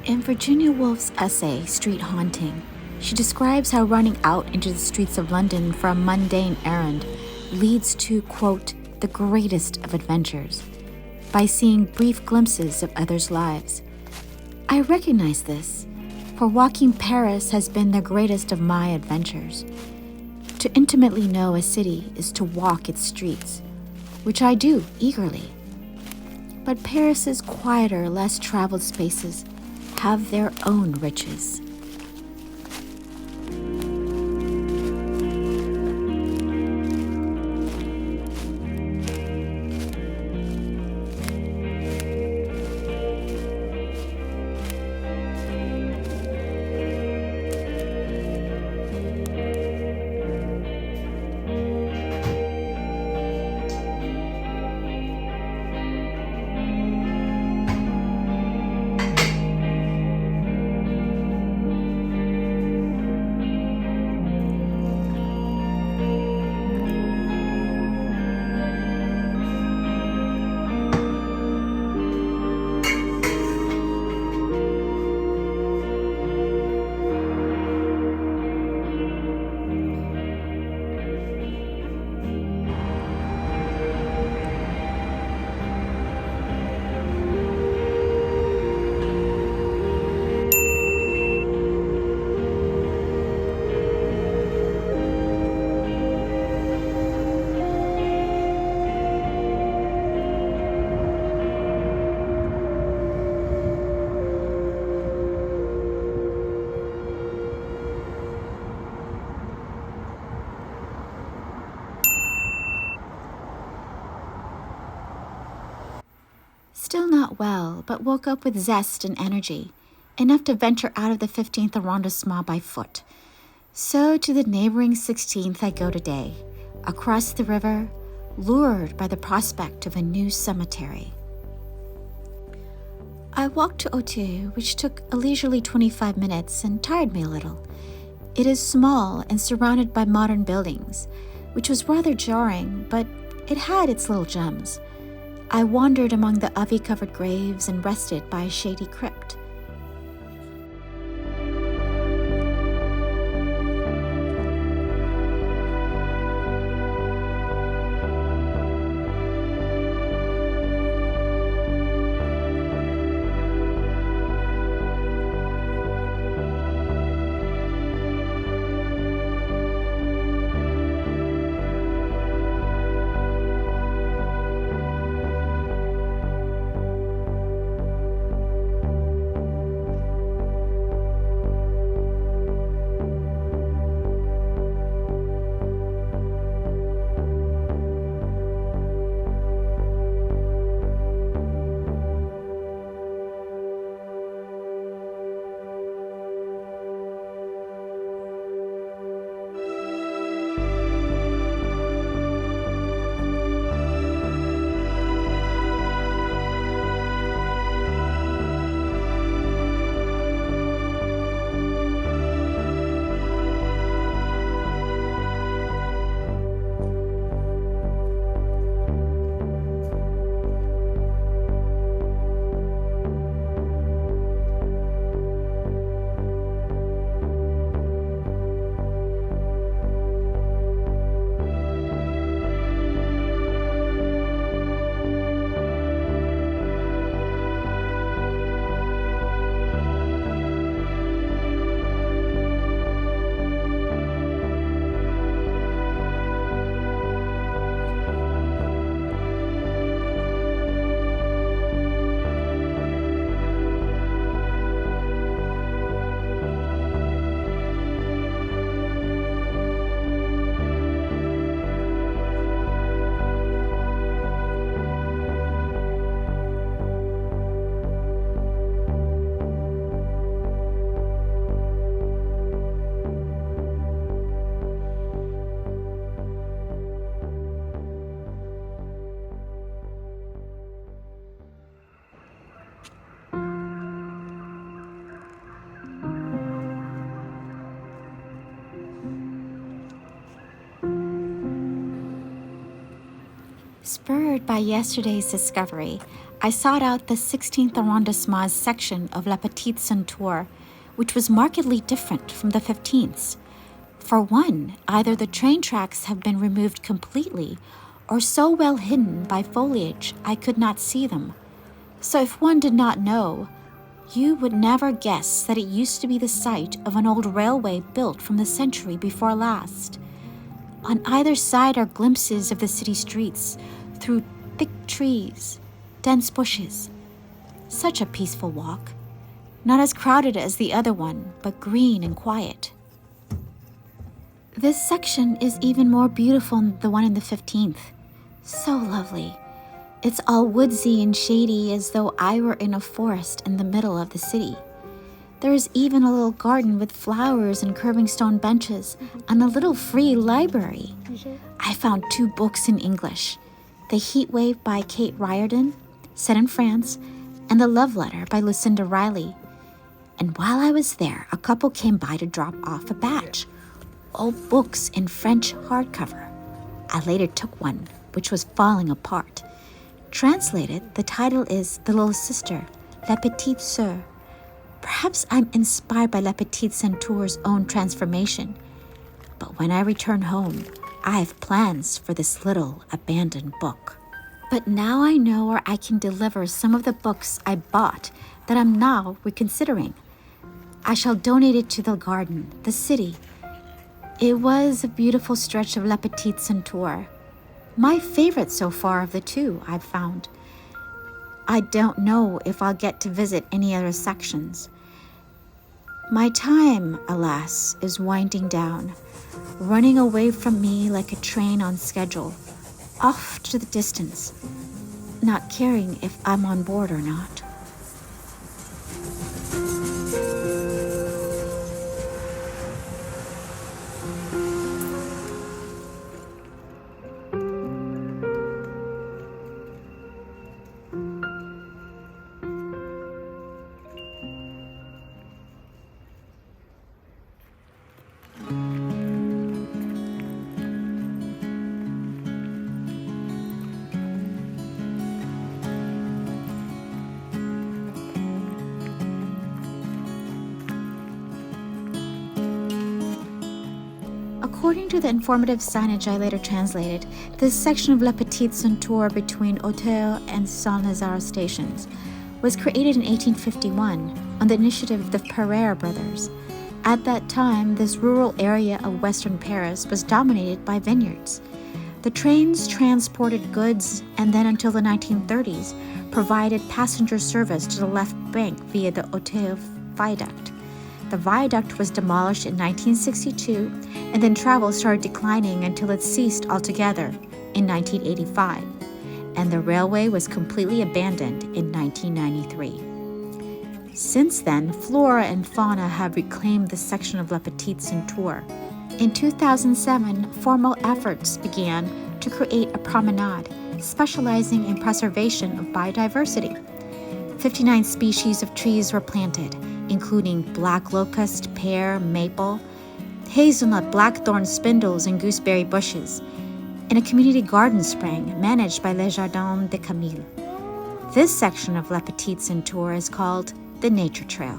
In Virginia Woolf's essay, Street Haunting, she describes how running out into the streets of London for a mundane errand leads to, quote, the greatest of adventures, by seeing brief glimpses of others' lives. I recognize this, for walking Paris has been the greatest of my adventures. To intimately know a city is to walk its streets, which I do eagerly. But Paris's quieter, less traveled spaces have their own riches. Still not well, but woke up with zest and energy, enough to venture out of the 15th Arrondissement by foot. So to the neighboring 16th I go today, across the river, lured by the prospect of a new cemetery. I walked to Auteuil, which took a leisurely 25 minutes and tired me a little. It is small and surrounded by modern buildings, which was rather jarring, but it had its little gems. I wandered among the ivy-covered graves and rested by a shady crypt. Spurred by yesterday's discovery, I sought out the 16th Arrondissement section of La Petite Ceinture, which was markedly different from the 15th. For one, either the train tracks have been removed completely or so well hidden by foliage I could not see them. So if one did not know, you would never guess that it used to be the site of an old railway built from the century before last. On either side are glimpses of the city streets through thick trees, dense bushes. Such a peaceful walk. Not as crowded as the other one, but green and quiet. This section is even more beautiful than the one in the 15th. So lovely. It's all woodsy and shady as though I were in a forest in the middle of the city. There is even a little garden with flowers and curving stone benches and a little free library. I found 2 books in English, The Heat Wave by Kate Riordan, set in France, and The Love Letter by Lucinda Riley. And while I was there, a couple came by to drop off a batch, old books in French hardcover. I later took one, which was falling apart. Translated, the title is The Little Sister, La Petite Sœur. Perhaps I'm inspired by La Petite Ceinture's own transformation. But when I return home, I have plans for this little abandoned book. But now I know where I can deliver some of the books I bought that I'm now reconsidering. I shall donate it to the garden, the city. It was a beautiful stretch of La Petite Ceinture. My favorite so far of the 2, I've found. I don't know if I'll get to visit any other sections. My time, alas, is winding down, running away from me like a train on schedule, off to the distance, not caring if I'm on board or not. According to the informative signage I later translated, this section of La Petite Ceinture between Auteuil and Saint-Lazare stations was created in 1851 on the initiative of the Pereira brothers. At that time, this rural area of western Paris was dominated by vineyards. The trains transported goods and then until the 1930s provided passenger service to the left bank via the Auteuil viaduct. The viaduct was demolished in 1962, and then travel started declining until it ceased altogether in 1985, and the railway was completely abandoned in 1993. Since then, flora and fauna have reclaimed this section of La Petite Ceinture. In 2007, formal efforts began to create a promenade specializing in preservation of biodiversity. 59 species of trees were planted, including black locust, pear, maple, hazelnut, blackthorn spindles, and gooseberry bushes, in a community garden sprang managed by Les Jardins de Camille. This section of La Petite Ceinture is called the Nature Trail.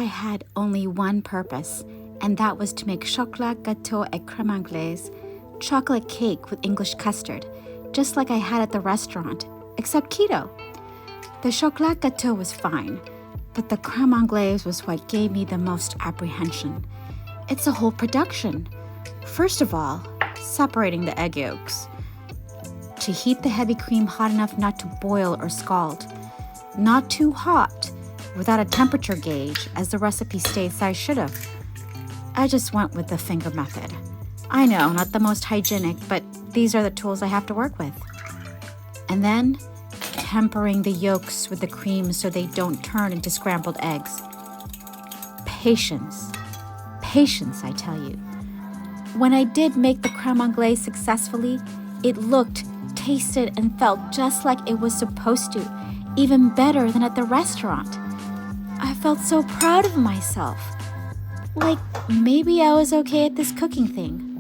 had only one purpose, and that was to make chocolat, gâteau et crème anglaise, chocolate cake with English custard, just like I had at the restaurant, except keto. The chocolat gâteau was fine, but the crème anglaise was what gave me the most apprehension. It's a whole production. First of all, separating the egg yolks. To heat the heavy cream hot enough not to boil or scald. Not too hot, without a temperature gauge, as the recipe states I should have. I just went with the finger method. I know, not the most hygienic, but these are the tools I have to work with. And then, tempering the yolks with the cream so they don't turn into scrambled eggs. Patience. Patience, I tell you. When I did make the crème anglaise successfully, it looked, tasted, and felt just like it was supposed to, even better than at the restaurant. I felt so proud of myself. Like maybe I was okay at this cooking thing.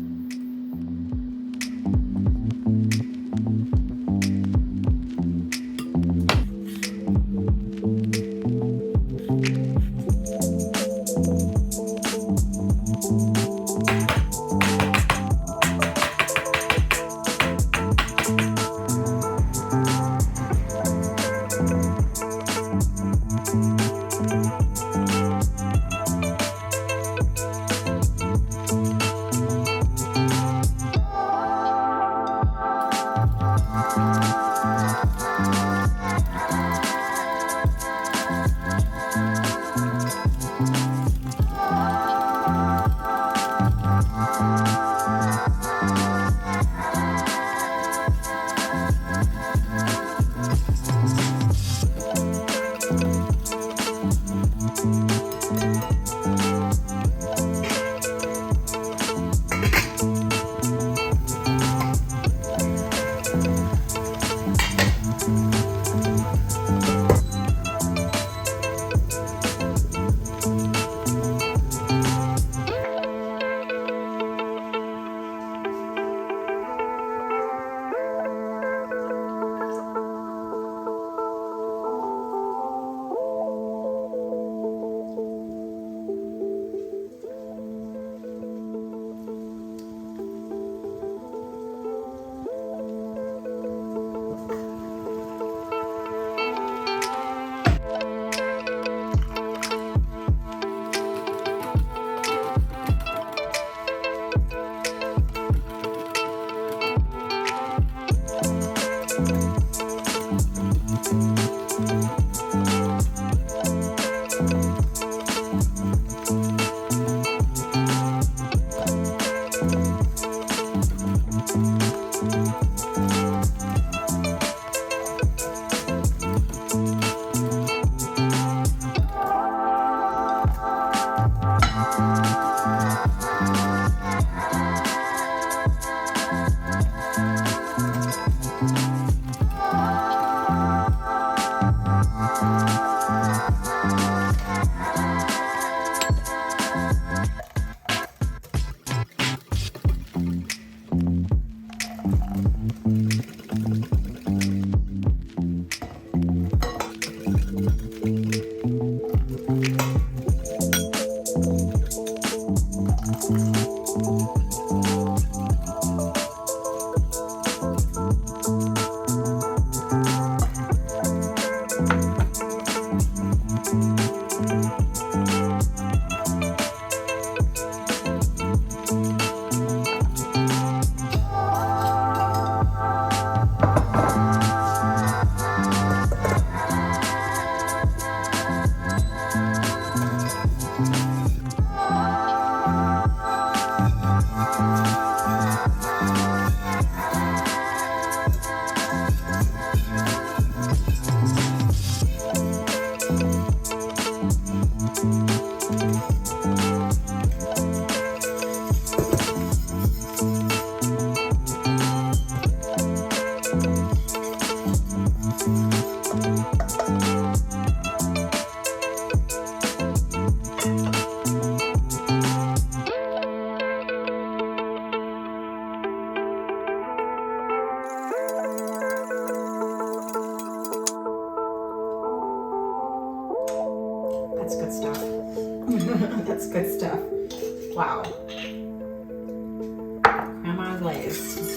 Wow. Creme anglaise.